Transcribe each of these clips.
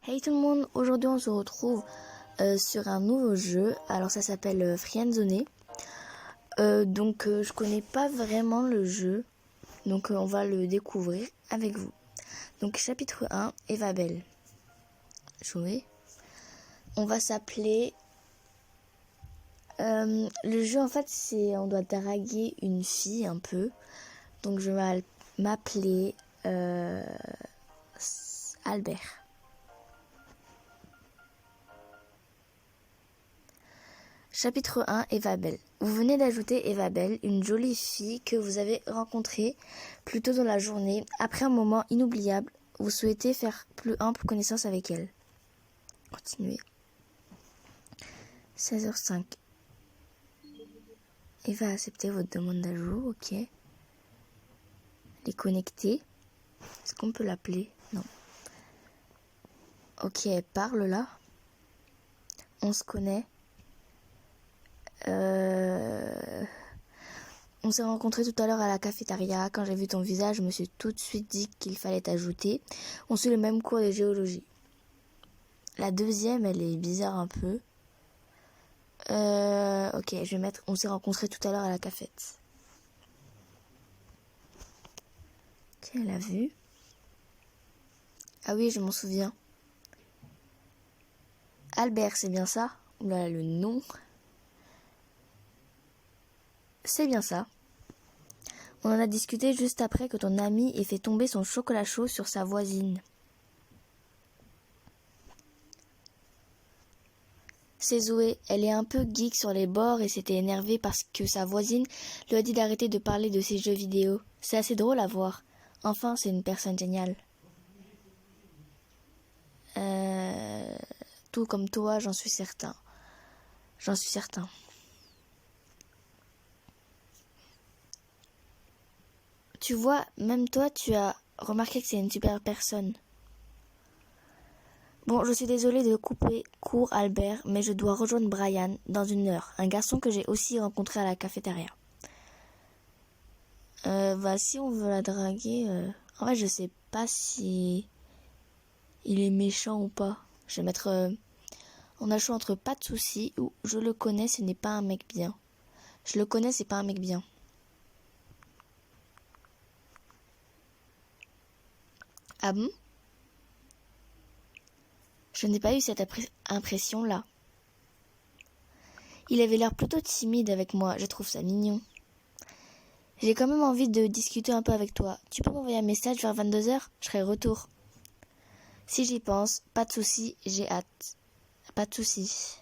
Hey tout le monde, aujourd'hui on se retrouve sur un nouveau jeu. Alors ça s'appelle Friendzone. Je connais pas vraiment le jeu, donc on va le découvrir avec vous. Donc chapitre 1, Eva Belle. Jouer. On va s'appeler... le jeu en fait c'est on doit draguer une fille un peu. Donc je vais m'appeler Albert. Chapitre 1, Eva Belle. Vous venez d'ajouter Eva Belle, une jolie fille que vous avez rencontrée plus tôt dans la journée. Après un moment inoubliable, vous souhaitez faire plus ample connaissance avec elle. Continuez. 16h05. Eva a accepté votre demande d'ajout, ok. Elle est connectée. Est-ce qu'on peut l'appeler? Non. Ok, elle parle là. On se connaît. On s'est rencontrés tout à l'heure à la cafétéria. Quand j'ai vu ton visage, je me suis tout de suite dit qu'il fallait t'ajouter. On suit le même cours de géologie. La deuxième, elle est bizarre un peu. Ok, je vais mettre... On s'est rencontrés tout à l'heure à la cafette. Ok, elle a vu. Ah oui, je m'en souviens. Albert, c'est bien ça? Oula, le nom. C'est bien ça. On en a discuté juste après que ton ami ait fait tomber son chocolat chaud sur sa voisine. C'est Zoé, elle est un peu geek sur les bords et s'était énervée parce que sa voisine lui a dit d'arrêter de parler de ses jeux vidéo. C'est assez drôle à voir. Enfin, c'est une personne géniale. Tout comme toi, j'en suis certain. J'en suis certain. Tu vois, même toi, tu as remarqué que c'est une super personne. Bon, je suis désolée de couper court Albert, mais je dois rejoindre Brian dans 1 heure, un garçon que j'ai aussi rencontré à la cafétéria. Si on veut la draguer, en fait, je sais pas si il est méchant ou pas. Je vais mettre... on a le choix entre pas de soucis ou je le connais, ce n'est pas un mec bien. Je le connais, c'est pas un mec bien. Ah bon? Je n'ai pas eu cette impression-là. Il avait l'air plutôt timide avec moi, je trouve ça mignon. J'ai quand même envie de discuter un peu avec toi. Tu peux m'envoyer un message vers 22h? Je serai retour. Si j'y pense, pas de soucis, j'ai hâte. Pas de soucis.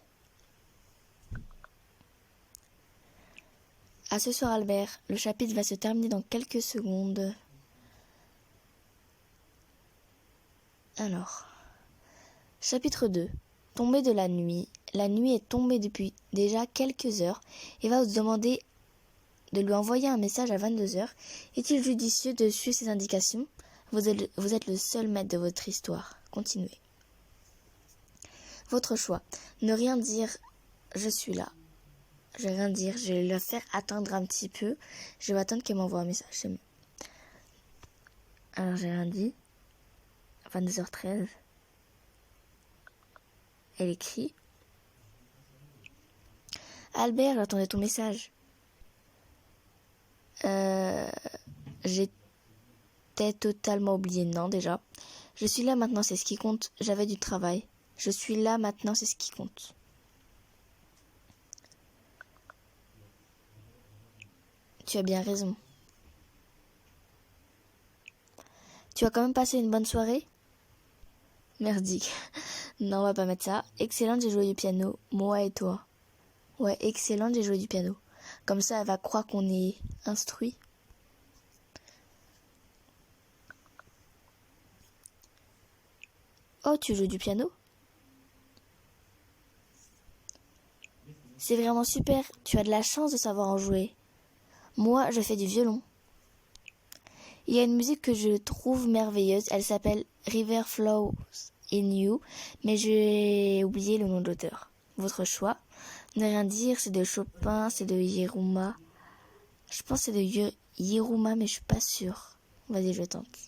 À ce soir Albert, le chapitre va se terminer dans quelques secondes. Alors, chapitre 2. Tombée de la nuit. La nuit est tombée depuis déjà quelques heures et va vous demander de lui envoyer un message à 22h. Est-il judicieux de suivre ses indications? Vous êtes le seul maître de votre histoire. Continuez. Votre choix. Ne rien dire, je suis là. Je vais rien dire, je vais le faire attendre un petit peu. Je vais attendre qu'elle m'envoie un message. C'est mieux. Alors j'ai rien dit. 22h13. Elle écrit. Albert, j'attendais ton message. J'étais totalement oublié. Non, déjà. Je suis là maintenant, c'est ce qui compte. J'avais du travail. Je suis là maintenant, c'est ce qui compte. Tu as bien raison. Tu as quand même passé une bonne soirée? Merdique. Non, on va pas mettre ça. Excellente, j'ai joué du piano. Moi et toi. Ouais, excellente, j'ai joué du piano. Comme ça, elle va croire qu'on est instruit. Oh, tu joues du piano? C'est vraiment super. Tu as de la chance de savoir en jouer. Moi, je fais du violon. Il y a une musique que je trouve merveilleuse. Elle s'appelle River Flows in You, mais j'ai oublié le nom de l'auteur. Votre choix. Ne rien dire, c'est de Chopin, c'est de Yeruma. Je pense que c'est de Yeruma, mais je suis pas sûre. Vas-y, je tente.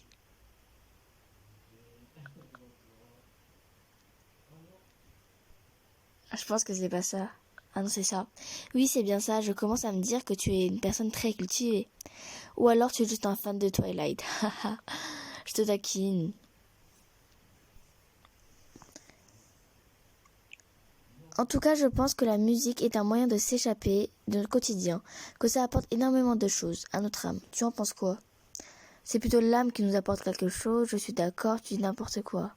Je pense que c'est pas ça. Ah non, c'est ça. Oui, c'est bien ça. Je commence à me dire que tu es une personne très cultivée. Ou alors tu es juste un fan de Twilight. Je te taquine. En tout cas, je pense que la musique est un moyen de s'échapper de notre quotidien, que ça apporte énormément de choses à notre âme. Tu en penses quoi? C'est plutôt l'âme qui nous apporte quelque chose, je suis d'accord, tu dis n'importe quoi.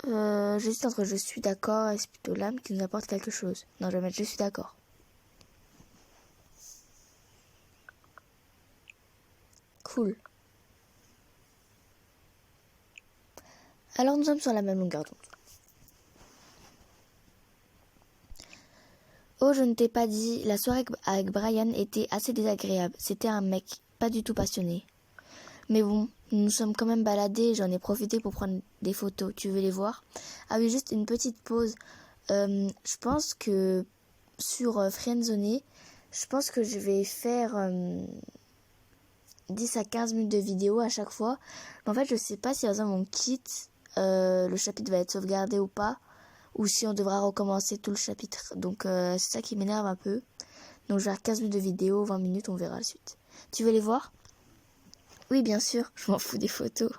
J'hésite entre je suis d'accord et c'est plutôt l'âme qui nous apporte quelque chose. Non, je vais mettre je suis d'accord. Cool. Alors nous sommes sur la même longueur d'onde. Oh, je ne t'ai pas dit, la soirée avec Brian était assez désagréable. C'était un mec pas du tout passionné. Mais bon, nous nous sommes quand même baladés, j'en ai profité pour prendre des photos. Tu veux les voir? Ah oui, juste une petite pause. Je pense que sur Friendzone, je pense que je vais faire 10 à 15 minutes de vidéo à chaque fois. Mais en fait, je sais pas si par exemple on quitte, le chapitre va être sauvegardé ou pas, ou si on devra recommencer tout le chapitre. Donc c'est ça qui m'énerve un peu. Donc je vais faire 15 minutes de vidéo, 20 minutes, on verra la suite. Tu veux les voir? Oui, bien sûr, je m'en fous des photos.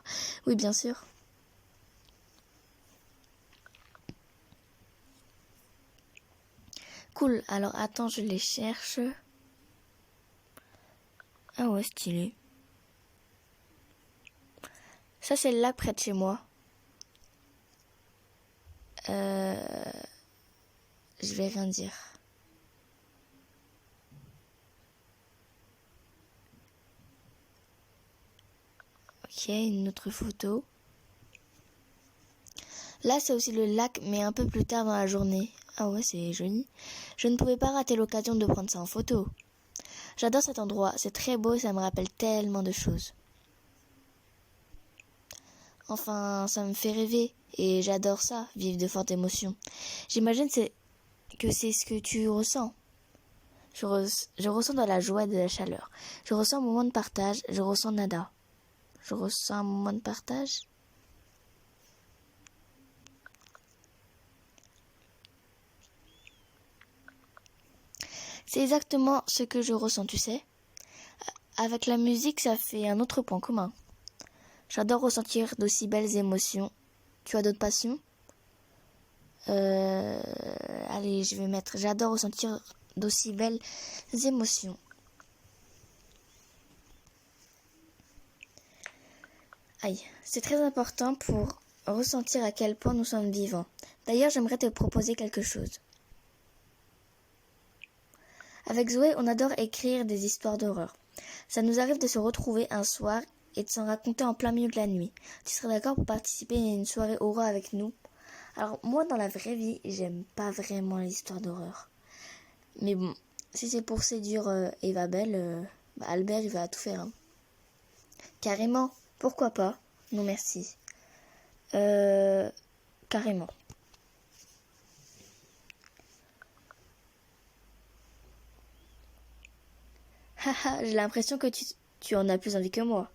Oui, bien sûr. Cool, alors attends, je les cherche. Ah ouais, stylé. Ça, c'est le lac près de chez moi. Je vais rien dire. Ok, une autre photo. Là, c'est aussi le lac, mais un peu plus tard dans la journée. Ah ouais, c'est joli. Je ne pouvais pas rater l'occasion de prendre ça en photo. J'adore cet endroit, c'est très beau, ça me rappelle tellement de choses. Enfin, ça me fait rêver, et j'adore ça, vivre de fortes émotions. J'imagine que c'est ce que tu ressens. Je ressens de la joie et de la chaleur. Je ressens un moment de partage, je ressens nada. Je ressens un moment de partage. C'est exactement ce que je ressens, tu sais. Avec la musique, ça fait un autre point commun. J'adore ressentir d'aussi belles émotions. Tu as d'autres passions? Allez, je vais mettre j'adore ressentir d'aussi belles émotions. Aïe, c'est très important pour ressentir à quel point nous sommes vivants. D'ailleurs, j'aimerais te proposer quelque chose. Avec Zoé, on adore écrire des histoires d'horreur. Ça nous arrive de se retrouver un soir et de s'en raconter en plein milieu de la nuit. Tu serais d'accord pour participer à une soirée horreur avec nous? Alors, moi, dans la vraie vie, j'aime pas vraiment l'histoire d'horreur. Mais bon, si c'est pour séduire Eva Belle, Albert, il va tout faire. Hein. Carrément, pourquoi pas? Non, merci. Carrément. Haha, j'ai l'impression que tu en as plus envie que moi.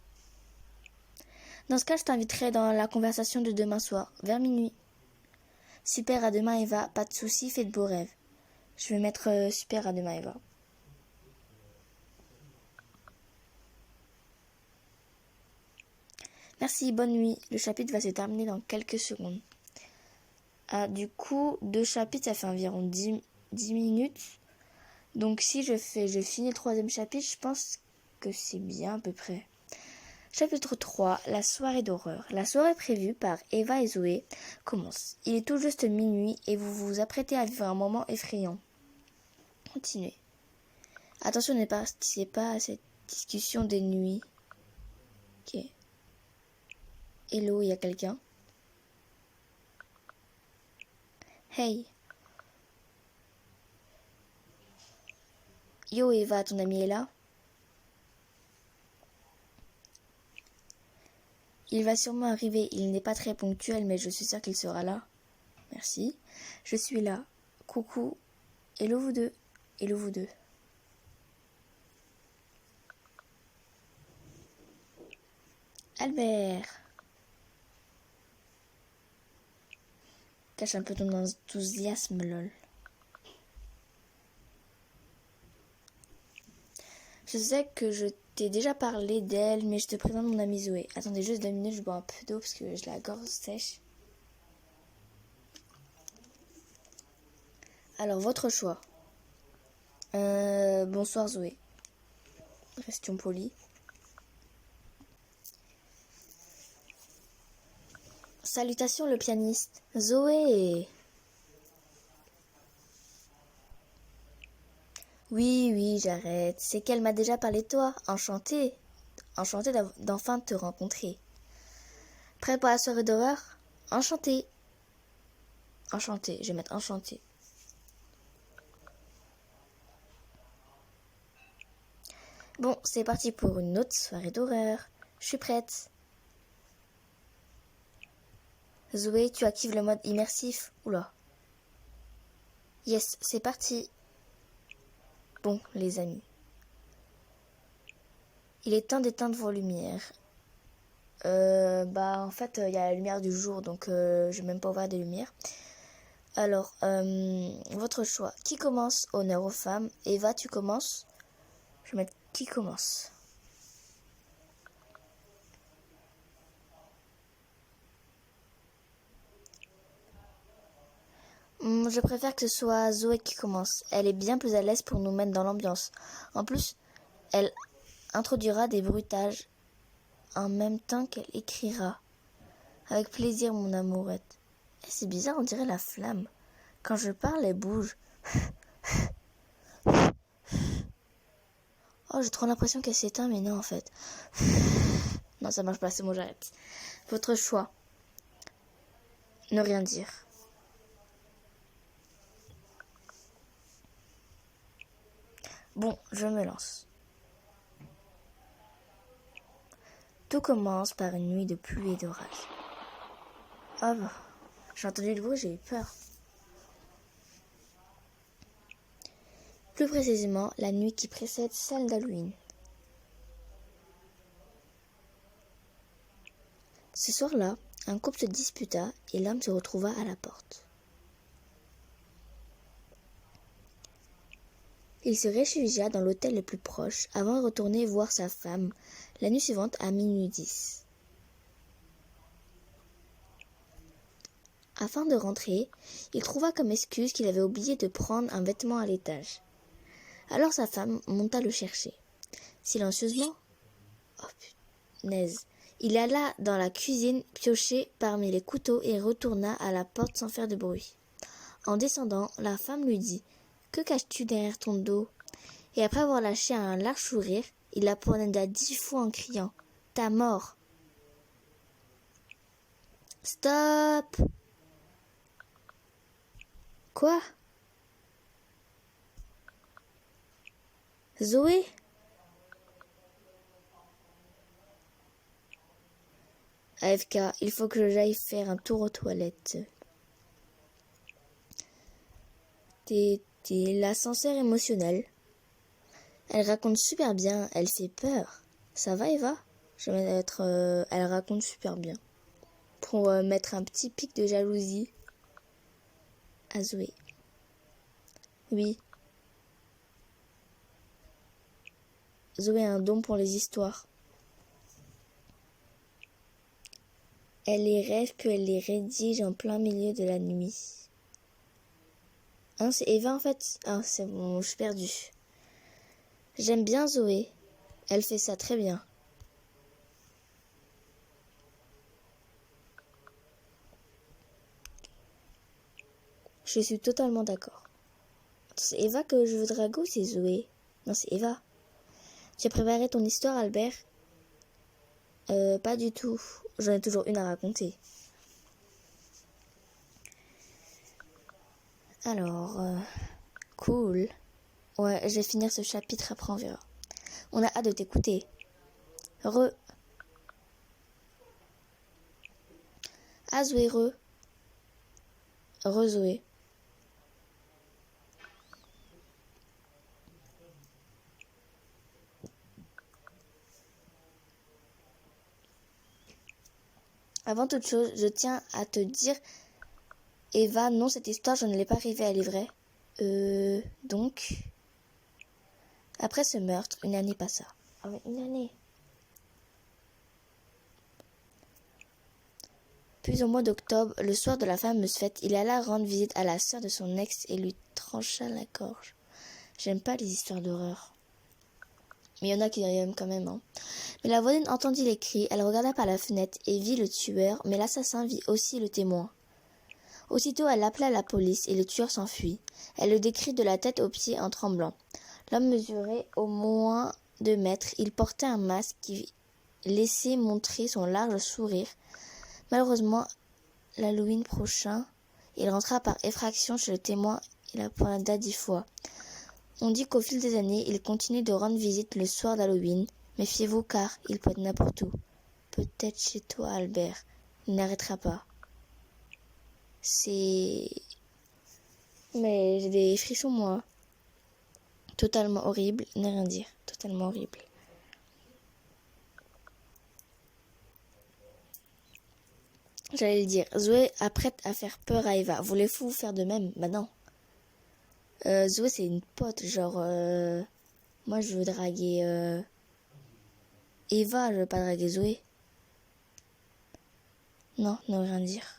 Dans ce cas, je t'inviterai dans la conversation de demain soir, vers minuit. Super, à demain Eva, pas de soucis, fais de beaux rêves. Je vais mettre super, à demain Eva. Merci, bonne nuit. Le chapitre va se terminer dans quelques secondes. Ah, du coup, 2 chapitres, ça fait environ 10 minutes. Donc si je finis le 3e chapitre, je pense que c'est bien à peu près. Chapitre 3, la soirée d'horreur. La soirée prévue par Eva et Zoé commence. Il est tout juste minuit et vous vous apprêtez à vivre un moment effrayant. Continuez. Attention, ne participez pas à cette discussion des nuits. Ok. Hello, il y a quelqu'un? Hey. Yo Eva, ton ami est là? Il va sûrement arriver, il n'est pas très ponctuel, mais je suis sûre qu'il sera là. Merci. Je suis là. Coucou. Hello vous deux. Hello vous deux. Albert. Cache un peu ton enthousiasme, lol. Je sais que je t'ai déjà parlé d'elle, mais je te présente mon amie Zoé. Attendez juste 2 minutes, je bois un peu d'eau parce que j'ai la gorge sèche. Alors, votre choix. Bonsoir Zoé. Restions polis. Salutations le pianiste. Zoé. Oui, j'arrête. C'est qu'elle m'a déjà parlé de toi. Enchantée. Enchantée d'enfin te rencontrer. Prêt pour la soirée d'horreur? Enchantée. Enchantée. Je vais mettre enchantée. Bon, c'est parti pour une autre soirée d'horreur. Je suis prête. Zoé, tu actives le mode immersif. Oula. Yes, c'est parti. Bon, les amis. Il est temps d'éteindre vos lumières. En fait, il y a la lumière du jour, donc je vais même pas ouvrir de lumière. Alors, votre choix. Qui commence? Honneur aux femmes. Eva, tu commences? Je vais mettre qui commence. Je préfère que ce soit Zoé qui commence. Elle est bien plus à l'aise pour nous mettre dans l'ambiance. En plus, elle introduira des bruitages en même temps qu'elle écrira. Avec plaisir, mon amourette. C'est bizarre, on dirait la flamme. Quand je parle, elle bouge. Oh, j'ai trop l'impression qu'elle s'éteint, mais non, en fait. Non, ça marche pas, c'est bon, j'arrête. Votre choix. Ne rien dire. Bon, je me lance. Tout commence par une nuit de pluie et d'orage. Oh, j'ai entendu le bruit, j'ai eu peur. Plus précisément, la nuit qui précède celle d'Halloween. Ce soir-là, un couple se disputa et l'homme se retrouva à la porte. Il se réfugia dans l'hôtel le plus proche avant de retourner voir sa femme la nuit suivante à minuit 10. Afin de rentrer, il trouva comme excuse qu'il avait oublié de prendre un vêtement à l'étage. Alors sa femme monta le chercher. Silencieusement, oh punaise, il alla dans la cuisine piocher parmi les couteaux et retourna à la porte sans faire de bruit. En descendant, la femme lui dit « Que caches-tu derrière ton dos ?» Et après avoir lâché un large sourire, il la poignarda 10 fois en criant « T'as mort !»« Stop !»« Quoi ?»« Zoé ?» AFK, il faut que j'aille faire un tour aux toilettes. T'es l'ascenseur émotionnel. Elle raconte super bien, elle fait peur. Ça va Eva? Je vais mettre elle raconte super bien. Pour mettre un petit pic de jalousie à Zoé. Oui. Zoé a un don pour les histoires. Elle les rêve puis elle les rédige en plein milieu de la nuit. Hein, c'est Eva en fait? Ah, c'est bon, je suis perdue. J'aime bien Zoé. Elle fait ça très bien. Je suis totalement d'accord. C'est Eva que je veux draguer ou c'est Zoé? Non, c'est Eva. Tu as préparé ton histoire, Albert? Pas du tout. J'en ai toujours une à raconter. Alors, cool. Ouais, je vais finir ce chapitre, après on verra. On a hâte de t'écouter. Ah, Zoé, Zoé. Avant toute chose, je tiens à te dire Eva, non, cette histoire, je ne l'ai pas arrivée à livrer. Donc... Après ce meurtre, une année passa. Ah oui, une année. Puis au mois d'octobre, le soir de la fameuse fête, il alla rendre visite à la sœur de son ex et lui trancha la gorge. J'aime pas les histoires d'horreur. Mais il y en a qui aiment quand même, hein. Mais la voisine entendit les cris, elle regarda par la fenêtre et vit le tueur, mais l'assassin vit aussi le témoin. Aussitôt, elle appela la police et le tueur s'enfuit. Elle le décrit de la tête aux pieds en tremblant. L'homme mesurait au moins 2 mètres. Il portait un masque qui laissait montrer son large sourire. Malheureusement, l'Halloween prochain, il rentra par effraction chez le témoin et la poignarda 10 fois. On dit qu'au fil des années, il continue de rendre visite le soir d'Halloween. Méfiez-vous car il peut être n'importe où. Peut-être chez toi, Albert. Il n'arrêtera pas. C'est... Mais j'ai des frissons, moi. Totalement horrible, ne rien dire. Totalement horrible. J'allais le dire. Zoé apprête à faire peur à Eva. Voulez-vous faire de même? Bah non. Zoé, c'est une pote. Genre, moi, je veux draguer Eva. Je veux pas draguer Zoé. Non, ne rien dire.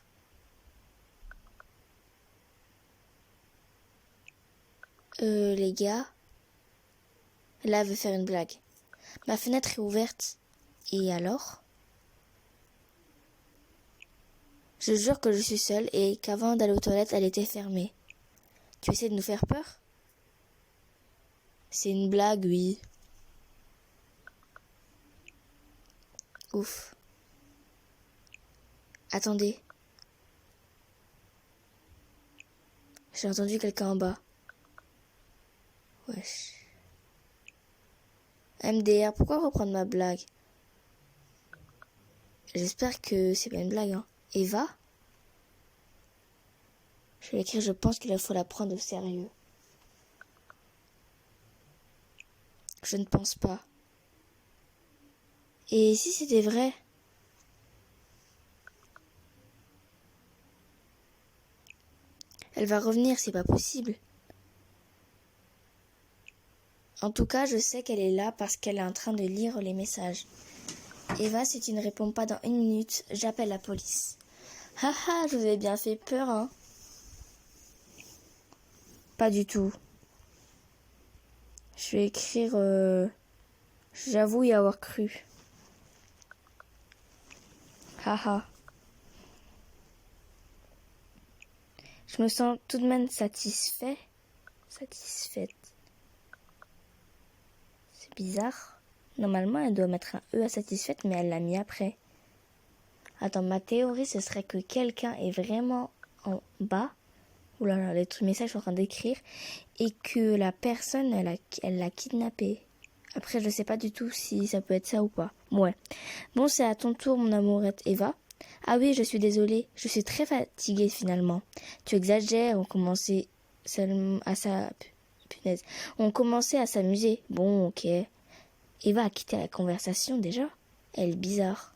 Les gars, là, elle veut faire une blague. Ma fenêtre est ouverte. Et alors? Je jure que je suis seule et qu'avant d'aller aux toilettes, elle était fermée. Tu essaies de nous faire peur? C'est une blague, oui. Ouf. Attendez. J'ai entendu quelqu'un en bas. Wesh. MDR, pourquoi reprendre ma blague? J'espère que c'est pas une blague, hein. Eva? Je vais écrire, je pense qu'il faut la prendre au sérieux. Je ne pense pas. Et si c'était vrai? Elle va revenir, c'est pas possible. En tout cas, je sais qu'elle est là parce qu'elle est en train de lire les messages. Eva, si tu ne réponds pas dans 1 minute, j'appelle la police. Haha, je vous ai bien fait peur, hein? Pas du tout. Je vais écrire... J'avoue y avoir cru. Haha. Je me sens tout de même satisfaite. C'est bizarre. Normalement, elle doit mettre un E à satisfaite, mais elle l'a mis après. Attends, ma théorie, ce serait que quelqu'un est vraiment en bas. Oulala, les messages sont en train d'écrire. Et que la personne, elle l'a kidnappé. Après, je sais pas du tout si ça peut être ça ou pas. Ouais. Bon, c'est à ton tour, mon amourette Eva. Ah oui, je suis désolée. Je suis très fatiguée, finalement. Tu exagères, on commençait à sa... Punaise. On commençait à s'amuser. Bon, ok. Eva a quitté la conversation, déjà. Elle est bizarre.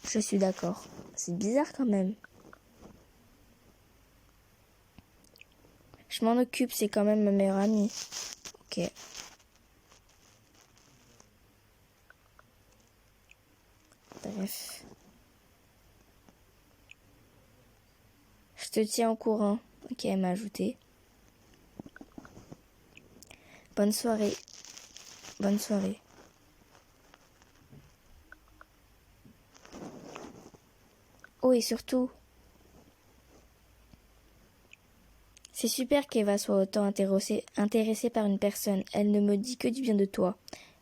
Je suis d'accord. C'est bizarre, quand même. Je m'en occupe, c'est quand même ma meilleure amie. Ok. Bref. Je te tiens au courant. Ok, elle m'a ajouté. Bonne soirée. Bonne soirée. Oh, et surtout, c'est super qu'Eva soit autant intéressée par une personne. Elle ne me dit que du bien de toi.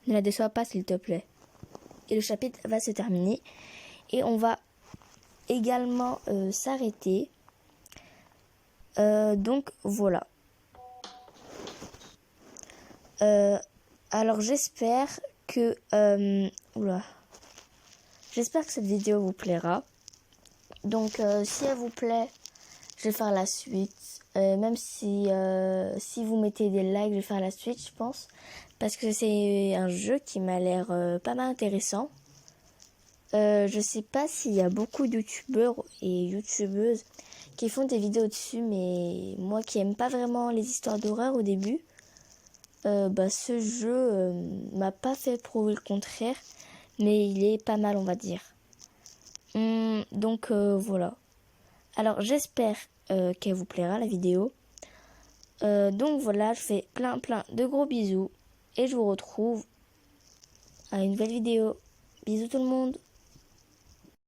Ne la déçois pas, s'il te plaît. Et le chapitre va se terminer. Et on va également s'arrêter. Donc, voilà. Alors, j'espère que... J'espère que cette vidéo vous plaira. Donc, si elle vous plaît, je vais faire la suite. Même si vous mettez des likes, je vais faire la suite, je pense. Parce que c'est un jeu qui m'a l'air pas mal intéressant. Je sais pas s'il y a beaucoup de youtubeurs et youtubeuses qui font des vidéos dessus, mais moi qui aime pas vraiment les histoires d'horreur au début, ce jeu m'a pas fait prouver le contraire, mais il est pas mal, on va dire. Donc voilà. Alors j'espère qu'elle vous plaira la vidéo. Donc voilà, je fais plein de gros bisous et je vous retrouve à une nouvelle vidéo. Bisous tout le monde.